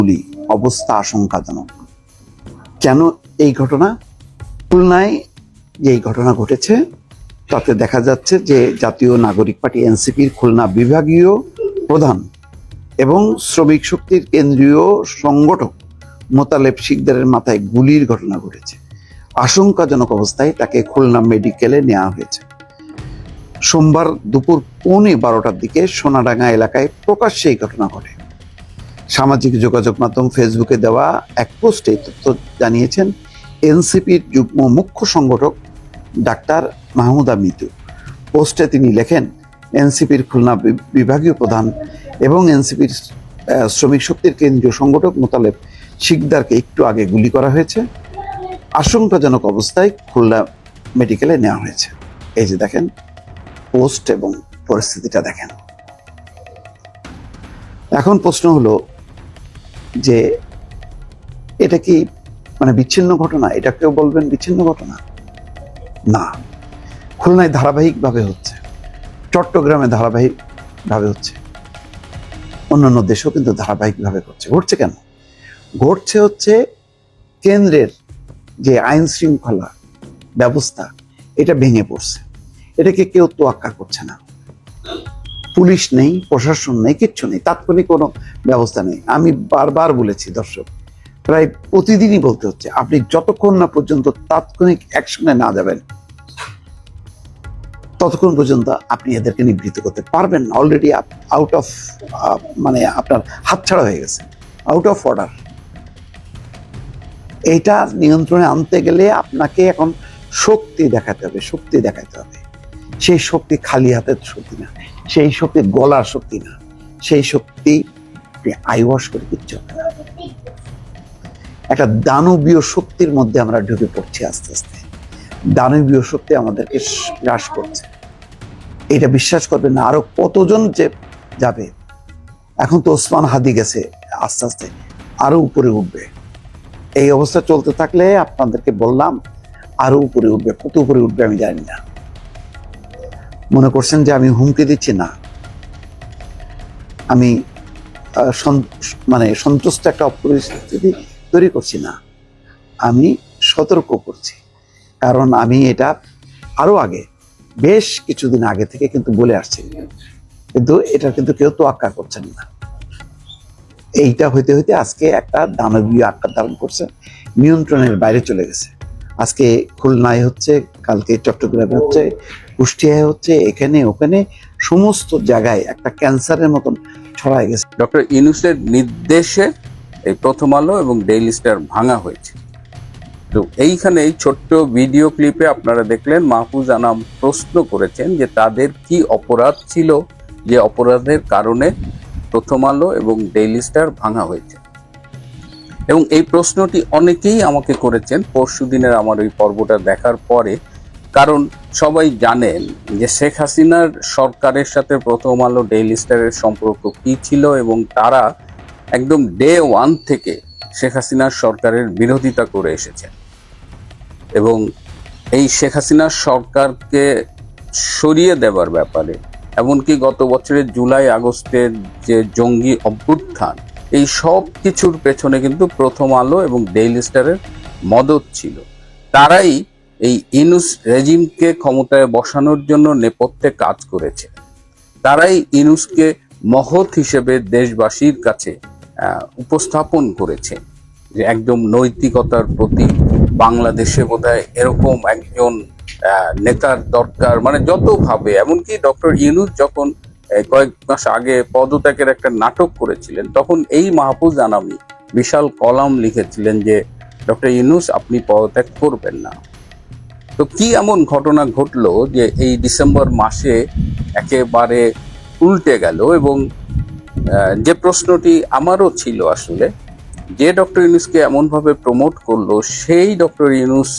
গুলি, অবস্থা আশঙ্কাজনক। কেন এই ঘটনা? খুলনায় যে এই ঘটনা ঘটেছে তাতে দেখা যাচ্ছে যে জাতীয় নাগরিক পার্টি এনসিপির খুলনা বিভাগীয় প্রধান এবং শ্রমিক শক্তির কেন্দ্রীয় সংগঠক মোতালেব শিকদারের মাথায় গুলির ঘটনা ঘটেছে। আশঙ্কাজনক অবস্থায় তাকে খুলনা মেডিকেলে নেওয়া হয়েছে। সোমবার দুপুর 11:15টার দিকে সোনাডাঙ্গা এলাকায় প্রকাশ্যে এই ঘটনা ঘটে। সামাজিক যোগাযোগ মাধ্যম ফেসবুকে দেওয়া এক পোস্টে তথ্য জানিয়েছেন এনসিপির যুগ্ম মুখ্য সংগঠক ডাক্তার মাহমুদা মিতু। পোস্টে তিনি লেখেন, এনসিপির খুলনা বিভাগীয় প্রধান এবং এনসিপির শ্রমিক শক্তির কেন্দ্রীয় সংগঠক মোতালেব শিকদারকে একটু আগে গুলি করা হয়েছে। আশঙ্কাজনক অবস্থায় খুলনা মেডিকেলে নেওয়া হয়েছে। এই যে দেখেন পোস্ট এবং পরিস্থিতিটা দেখেন। এখন প্রশ্ন হলো যে এটা কি বিচ্ছিন্ন ঘটনা? এটা কেউ বলবেন বিচ্ছিন্ন ঘটনা না। খুলনায় ধারাবাহিকভাবে হচ্ছে, চট্টগ্রামে ধারাবাহিকভাবে হচ্ছে, অন্যান্য দেশেও কিন্তু ধারাবাহিকভাবে ঘটছে। কেন ঘটছে? হচ্ছে কেন্দ্রের যে আইন শৃঙ্খলা ব্যবস্থা এটা ভেঙে পড়ছে। এটাকে কেউ তোয়াক্কা করছে না। পুলিশ নেই, প্রশাসন নেই, কিচ্ছু নেই, তাৎক্ষণিক কোনো ব্যবস্থা নেই। আমি বারবার বলেছি দর্শক, প্রায় প্রতিদিনই বলতে হচ্ছে, আপনি যতক্ষণ না পর্যন্ত তাৎক্ষণিক অ্যাকশনে না যাবেন ততক্ষণ পর্যন্ত আপনি এদেরকে নিবৃত্ত করতে পারবেন না। অলরেডি আউট অফ আপনার হাতছাড়া হয়ে গেছে, আউট অফ অর্ডার। এইটা নিয়ন্ত্রণে আনতে গেলে আপনাকে এখন শক্তি দেখাতে হবে। সেই শক্তি খালি হাতের শক্তি না, সেই শক্তি গলার শক্তি না, সেই শক্তি আইওয়াশ করে কিচ্ছু হবে না। একটা দানবীয় শক্তির মধ্যে আমরা ঢুকে পড়ছি আস্তে আস্তে। দানবীয় শক্তি আমাদেরকে গ্রাস করছে। এটা বিশ্বাস করবেন না, আরো কতজন যে যাবে। এখন তো ওসমান হাদি গেছে, আস্তে আস্তে আরো উপরে উঠবে। এই অবস্থা চলতে থাকলে আপনাদেরকে বললাম আরো উপরে উঠবে। কত উপরে উঠবে আমি জানি না। মনে করছেন যে আমি হুমকি দিচ্ছি? না, আমি সন্তুষ্ট একটা পরিস্থিতি তৈরি করছি না, আমি সতর্ক করছি। কারণ আমি এটা আরো আগে, বেশ কিছুদিন আগে থেকে কিন্তু বলে আসছি, কিন্তু এটা কিন্তু কেউ তোয়াক্কা করছেন না। এইটা হইতে হইতে আজকে একটা দানবীয় আকার ধারণ করছে, নিয়ন্ত্রণের বাইরে চলে গেছে। আজকে খুলনায় হচ্ছে, কালকে চট্টগ্রামে হচ্ছে, কুষ্টিয়ায় হচ্ছে, এখানে ওখানে সমস্ত জায়গায় একটা ক্যান্সারের মতন ছড়ায় গেছে। ডক্টর ইউনূসের নির্দেশে এই প্রথম আলো এবং ডেইলি স্টার ভাঙা হয়েছে। তো এইখানে এই ছোট্ট ভিডিও ক্লিপে আপনারা দেখলেন মাহফুজ আনাম প্রশ্ন করেছেন যে তাদের কি অপরাধ ছিল যে অপরাধের কারণে প্রথম আলো এবং ডেইলি স্টার ভাঙা হয়েছে। এবং এই প্রশ্নটি অনেকেই আমাকে করেছেন পরশুদিনের আমার ওই পর্বটা দেখার পরে। কারণ সবাই জানেন যে শেখ হাসিনার সরকারের সাথে প্রথম আলো ডেইলি স্টারের সম্পর্ক কি ছিল, এবং তারা একদম ডে ওয়ান থেকে শেখ হাসিনার সরকারের বিরোধিতা করে এসেছেন। এবং এই শেখ হাসিনার সরকারকে সরিয়ে দেওয়ার ব্যাপারে, এমনকি গত বছরের জুলাই আগস্টের যে জঙ্গি অভ্যুত্থান, এই সব কিছুর পেছনে কিন্তু প্রথম আলো এবং ডেইলি স্টারের মদত ছিল। তারাই এই ইউনূস রেজিমকে ক্ষমতায় বসানোর জন্য নেপথ্যে কাজ করেছে। তারাই ইউনূসকে মহৎ হিসেবে দেশবাসীর কাছে উপস্থাপন করেছে যে একদম নৈতিকতার প্রতি বাংলাদেশে বোধহয় এরকম একজন নেতার দরকার। যতভাবে, এমনকি ডক্টর ইউনূস যখন কয়েক মাস আগে পদত্যাগের একটা নাটক করেছিলেন, তখন এই মাহফুজ আনামি বিশাল কলাম লিখেছিলেন যে ডক্টর ইউনূস আপনি পদত্যাগ করবেন না। তো কি এমন ঘটনা ঘটলো যে এই ডিসেম্বর মাসে একেবারে উল্টে গেল? এবং যে প্রশ্নটি আমারও ছিল আসলে, যে ডক্টর ইউনূসকে এমনভাবে প্রমোট করলো, সেই ডক্টর ইউনূস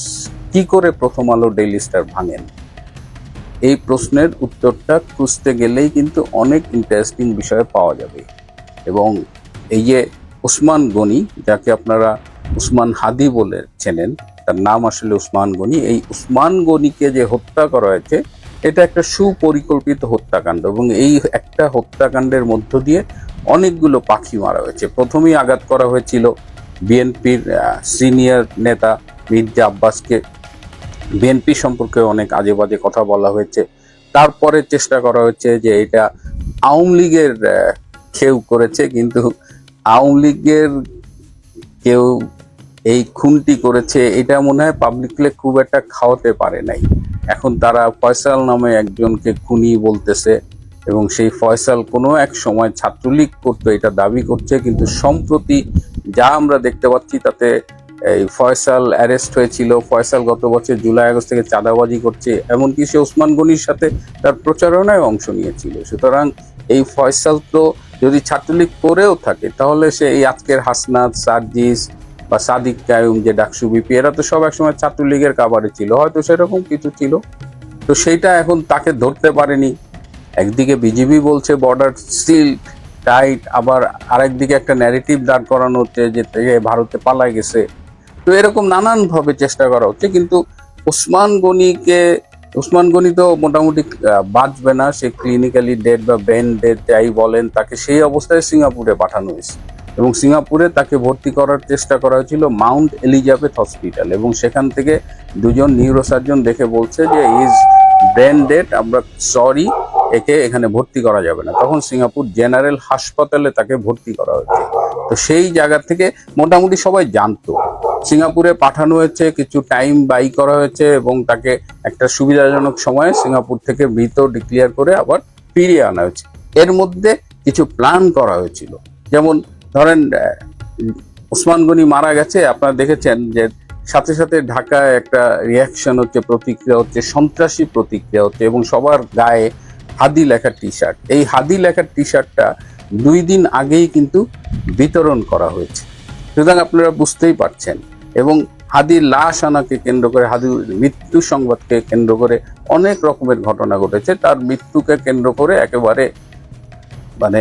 কি করে প্রথম আলো ডেইলি স্টার ভাঙেন? এই প্রশ্নের উত্তরটা খুঁজতে গেলেই কিন্তু অনেক ইন্টারেস্টিং বিষয় পাওয়া যাবে। এবং এই যে ওসমান গনি, যাকে আপনারা ওসমান হাদি বলে চেনেন, তার নাম আসলে ওসমান গনি, এই ওসমান গনিকে যে হত্যা করা হয়েছে এটা একটা সুপরিকল্পিত হত্যাকাণ্ড। এবং এই একটা হত্যাকাণ্ডের মধ্য দিয়ে অনেকগুলো পাখি মারা হয়েছে। প্রথমেই আঘাত করা হয়েছিল বিএনপির সিনিয়র নেতা মির্জা আব্বাসকে, বিএনপি সম্পর্কে অনেক আজে বাজে কথা বলা হয়েছে। তারপরে চেষ্টা করা হচ্ছে যে এটা আওয়ামী লীগের কেউ করেছে, কিন্তু আওয়ামী লীগের কেউ এই খুনটি করেছে এটা মনে হয় পাবলিকলি খুব একটা খাওয়াতে পারে নাই। এখন তারা ফয়সাল নামে একজনকে খুনি বলতেছে, এবং সেই ফয়সাল কোনো এক সময় ছাত্রলীগ করতো এটা দাবি করছে, কিন্তু সম্প্রতি যা আমরা দেখতে পাচ্ছি তাতে এই ফয়সাল অ্যারেস্ট হয়েছিল। ফয়সাল গত বছর জুলাই আগস্ট থেকে চাঁদাবাজি করছে, এমনকি সে ওসমান গনির সাথে তার প্রচারণায় অংশ নিয়েছিল। সুতরাং এই ফয়সাল তো যদি ছাত্রলীগ করেও থাকে তাহলে সে এই আজকের হাসনাত, সার্জিস বা সাদিক কায়ুম যে ডাকসু বিপি, এরা তো সব একসময় ছাত্রলীগের কাবারে ছিল, হয়তো সেরকম কিছু ছিল। তো সেইটা এখন তাকে ধরতে পারেনি। একদিকে বিজিবি বলছে বর্ডার স্টিল টাইট, আবার আরেকদিকে একটা ন্যারেটিভ দাঁড় করানো হচ্ছে যে থেকে ভারতে পালায় গেছে। তো এরকম নানান ভাবে চেষ্টা করা হচ্ছে, কিন্তু ওসমান গনি তো মোটামুটি বাঁচবে না, সে ক্লিনিক্যালি ডেড বা ব্রেন ডেড যাই বলেন, তাকে সেই অবস্থায় সিঙ্গাপুরে পাঠানো হয়েছে, এবং সিঙ্গাপুরে তাকে ভর্তি করার চেষ্টা করা হয়েছিল মাউন্ট এলিজাবেথ হসপিটাল, এবং সেখান থেকে দুজন নিউরোসার্জন দেখে বলছে যে ইজ ব্রেন ডেড, আমরা সরি, একে এখানে ভর্তি করা যাবে না। তখন সিঙ্গাপুর জেনারেল হাসপাতালে তাকে ভর্তি করা হয়েছে। তো সেই জায়গা থেকে মোটামুটি সবাই জানতো সিঙ্গাপুরে পাঠানো হয়েছে, কিছু টাইম বাই করা হয়েছে, এবং তাকে একটা সুবিধাজনক সময়ে সিঙ্গাপুর থেকে মৃত ডিক্লেয়ার করে আবার ফিরিয়ে আনা হয়েছে। এর মধ্যে কিছু প্ল্যান করা হয়েছিল, যেমন ধরেন ওসমান গনি মারা গেছে, আপনারা দেখেছেন যে সাথে সাথে ঢাকায় একটা রিয়াকশন হচ্ছে, প্রতিক্রিয়া হচ্ছে, সন্ত্রাসী প্রতিক্রিয়া হচ্ছে, এবং সবার গায়ে হাদি লেখা টি শার্ট। এই হাদি লেখা টি শার্টটা 2 দিন আগেই কিন্তু বিতরণ করা হয়েছে। সুতরাং আপনারা বুঝতেই পারছেন। এবং হাদির লাশ আনাকে কেন্দ্র করে, হাদির মৃত্যু সংবাদকে কেন্দ্র করে অনেক রকমের ঘটনা ঘটেছে। তার মৃত্যুকে কেন্দ্র করে একেবারে মানে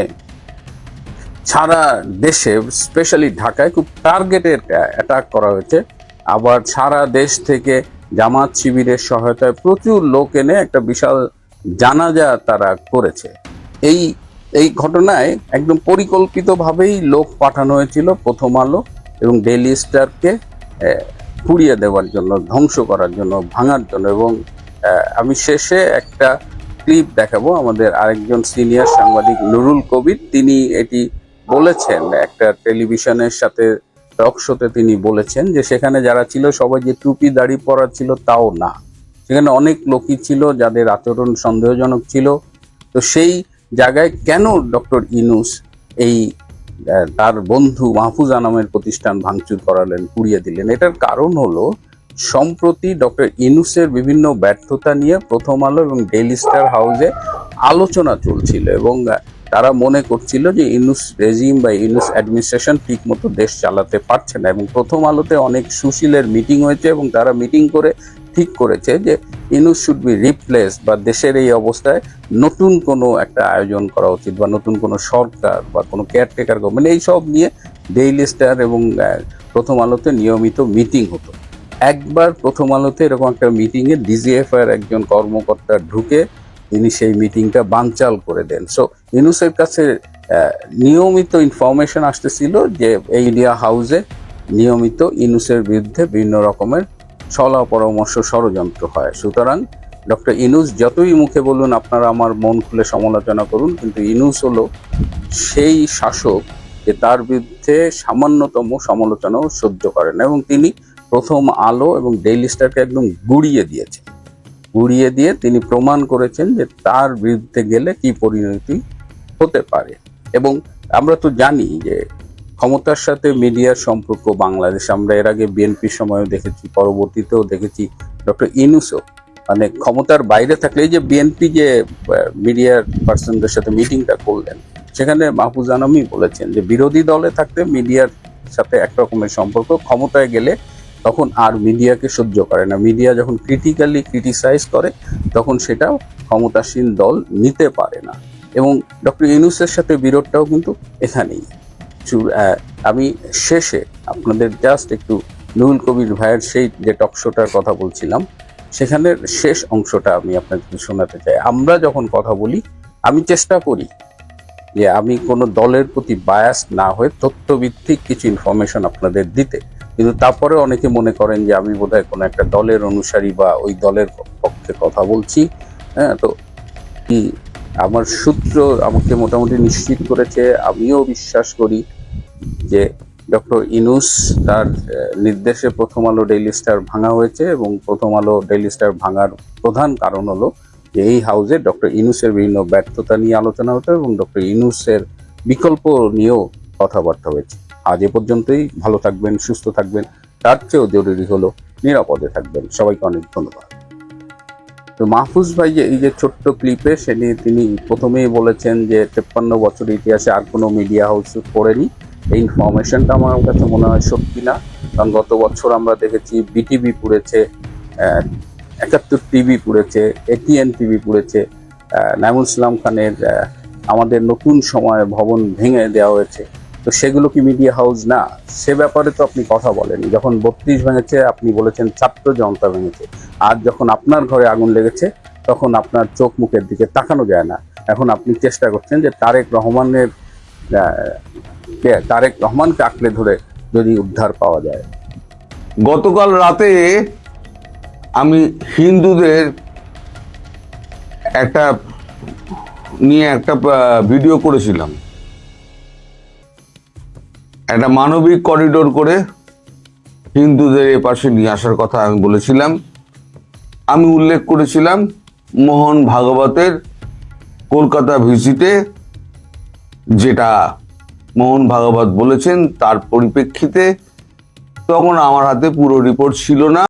সারা দেশে, স্পেশালি ঢাকায় খুব টার্গেটেড অ্যাটাক করা হয়েছে। আবার সারা দেশ থেকে জামাত শিবিরের সহায়তায় প্রচুর লোক এনে একটা বিশাল জানাজা তারা করেছে। এই ঘটনায় একদম পরিকল্পিতভাবেই লোক পাঠানো হয়েছিল প্রথম আলো এবং ডেইলি স্টারকে পুড়িয়ে দেওয়ার জন্য, ধ্বংস করার জন্য, ভাঙার জন্য। এবং আমি শেষে একটা ক্লিপ দেখাবো। আমাদের আরেকজন সিনিয়র সাংবাদিক নুরুল কবির, তিনি এটি বলেছেন একটা টেলিভিশনের সাথে টক শোতে, তিনি বলেছেন যে সেখানে যারা ছিল সবাই যে টুপি দাড়ি পরা ছিল তাও না, সেখানে অনেক লোকই ছিল যাদের আচরণ সন্দেহজনক ছিল। তো সেই জায়গায় কেন ডক্টর ইউনূস এই তার বন্ধু মাহফুজ আনামের প্রতিষ্ঠান ভাঙচুর করালেন, পুড়িয়ে দিলেন? এটার কারণ হলো সম্প্রতি ডক্টর ইউনূসের বিভিন্ন ব্যর্থতা নিয়ে প্রথম আলো এবং ডেইলি স্টার হাউসে আলোচনা চলছিল, এবং তারা মনে করছিল যে ইউনূস রেজিম বা ইউনূস অ্যাডমিনিস্ট্রেশন ঠিক মতো দেশ চালাতে পারছে না। এবং প্রথম আলোতে অনেক সুশীলের মিটিং হয়েছে, এবং তারা মিটিং করে ঠিক করেছে যে ইউনূস শুড বি রিপ্লেস, বা দেশের এই অবস্থায় নতুন কোনো একটা আয়োজন করা উচিত, বা নতুন কোনো সরকার বা কোনো কেয়ারটেকার গভর্নমেন্ট, এইসব নিয়ে ডেইলি স্টার এবং প্রথম আলোতে নিয়মিত মিটিং হতো। একবার প্রথম আলোতে এরকম একটা মিটিংয়ে ডিজিএফআই এর একজন কর্মকর্তা ঢুকে তিনি সেই মিটিংটা বানচাল করে দেন। সো ইউনূসের কাছে নিয়মিত ইনফরমেশন আসতেছিল যে এই ইন্ডিয়া হাউসে নিয়মিত ইউনূসের বিরুদ্ধে বিভিন্ন রকমের ছলা পরামর্শ, ষড়যন্ত্র হয়। সুতরাং ডক্টর ইউনূস যতই মুখে বলুন আপনারা আমার মন খুলে সমালোচনা করুন, কিন্তু ইউনূস হলো সেই শাসক যে তার বিরুদ্ধে সামান্যতম সমালোচনাও সহ্য করেন, এবং তিনি প্রথম আলো এবং ডেইলি স্টারকে একদম গুড়িয়ে দিয়েছেন। গুড়িয়ে দিয়ে তিনি প্রমাণ করেছেন যে তার বিরুদ্ধে গেলে কি পরিণতি হতে পারে। এবং আমরা তো জানি যে ক্ষমতার সাথে মিডিয়ার সম্পর্ক বাংলাদেশ, আমরা এর আগে বিএনপির সময়ও দেখেছি, পরবর্তীতেও দেখেছি ডক্টর ইউনূসও মানে ক্ষমতার বাইরে থাকলে, এই যে বিএনপি যে মিডিয়ার পার্সনদের সাথে মিটিংটা করলেন, সেখানে মাহফুজ আনামই বলেছেন যে বিরোধী দলে থাকতে মিডিয়ার সাথে একরকমের সম্পর্ক, ক্ষমতায় গেলে তখন আর মিডিয়াকে সহ্য করে না। মিডিয়া যখন ক্রিটিক্যালি ক্রিটিসাইজ করে তখন সেটা ক্ষমতাসীন দল নিতে পারে না। এবং ডক্টর ইউনূসের সাথে বিরোধটাও কিন্তু এখানেই। আমি শেষে আপনাদের জাস্ট একটু নুরুল কবির ভাইয়ের সেই যে টক শোটার কথা বলছিলাম, সেখানের শেষ অংশটা আমি আপনাদের শোনাতে চাই। আমরা যখন কথা বলি, আমি চেষ্টা করি যে আমি কোনো দলের প্রতি বায়াস না হয়ে তথ্যভিত্তিক কিছু ইনফরমেশন আপনাদের দিতে, কিন্তু তারপরে অনেকে মনে করেন যে আমি বোধহয় কোনো একটা দলের অনুসারী বা ওই দলের পক্ষে কথা বলছি। হ্যাঁ, তো কি আমার সূত্র আমাকে মোটামুটি নিশ্চিত করেছে, আমিও বিশ্বাস করি যে ডক্টর ইউনূস তার নির্দেশে প্রথম আলো ডেইলি স্টার ভাঙা হয়েছে, এবং প্রথম আলো ডেইলি স্টার ভাঙার প্রধান কারণ হলো যে এই হাউসে ডক্টর ইউনূসের বিভিন্ন ব্যর্থতা নিয়ে আলোচনা হতো এবং ডক্টর ইউনূসের বিকল্প নিয়েও কথাবার্তা হয়েছে। আজ এ পর্যন্তই। ভালো থাকবেন, সুস্থ থাকবেন, তার চেয়েও জরুরি হলো নিরাপদে থাকবেন। সবাইকে অনেক ধন্যবাদ। তো মাহফুজ ভাই যে এই যে ছোট্ট ক্লিপে সে নিয়ে তিনি প্রথমেই বলেছেন যে 53 বছর ইতিহাসে আর কোনো মিডিয়া হাউস করেনি। এই ইনফরমেশনটা আমার কাছে মনে হয় সত্যি না, কারণ গত বছর আমরা দেখেছি বিটিভি পুড়েছে, 71 টিভি পুড়েছে, এটিএন টিভি পুড়েছে, নাইমুল ইসলাম খানের আমাদের নতুন সময় ভবন ভেঙে দেওয়া হয়েছে। তো সেগুলো কি মিডিয়া হাউস না? সে ব্যাপারে তো আপনি কথা বলেনি। যখন 32 ভেঙেছে আপনি বলেছেন ছাত্র জনতা ভেঙেছে। আজ যখন আপনার ঘরে আগুন লেগেছে তখন আপনার চোখ মুখের দিকে তাকানো যায় না। এখন আপনি চেষ্টা করছেন যে তারেক রহমানকে আঁকড়ে ধরে যদি উদ্ধার পাওয়া যায়। গতকাল রাতে আমি হিন্দুদের একটা ভিডিও করেছিলাম, একটা মানবিক করিডোর করে হিন্দুদের এপাশে নিয়ে আসার কথা আমি বলেছিলাম। আমি উল্লেখ করেছিলাম মোহন ভাগবতের কলকাতা ভিজিটে যেটা মোহন ভাগবত বলেছেন তার পরিপ্রেক্ষিতে। তখন আমার হাতে পুরো রিপোর্ট ছিল না।